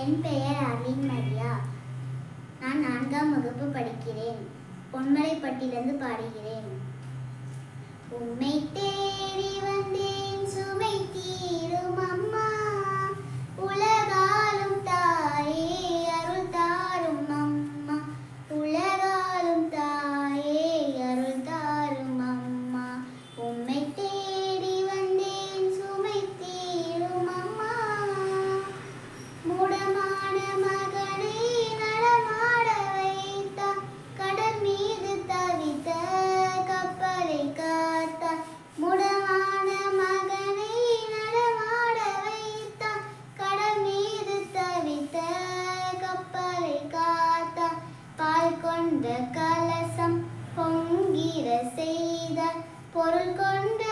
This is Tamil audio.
என் பெயர் அர்லின் மரியா. நான் 4ஆம் வகுப்பு படிக்கிறேன். பொன்மலைப்பட்டிலிருந்து பாடுகிறேன். உம்மை தேடி வந்தேன் சுமை தீரும் அம்மா, உலகாலும் தாயே அருள் தாரும் அம்மா, உலகாலும் தாயே அருள் தாரும் அம்மா. உம்மை தேடி வந்தேன் சுமை தீரும் அம்மா, மூடமான மகனை நடமாட வைத்தார், கடல் மீது தவித்த கப்பலை காத்தார். மூடமான மகனை நடமாட வைத்தார், கடல் மீது தவித்த கப்பலை காத்தார். பால் கொண்ட கலசம் பொங்கிட செய்தார், பொருள் கொண்ட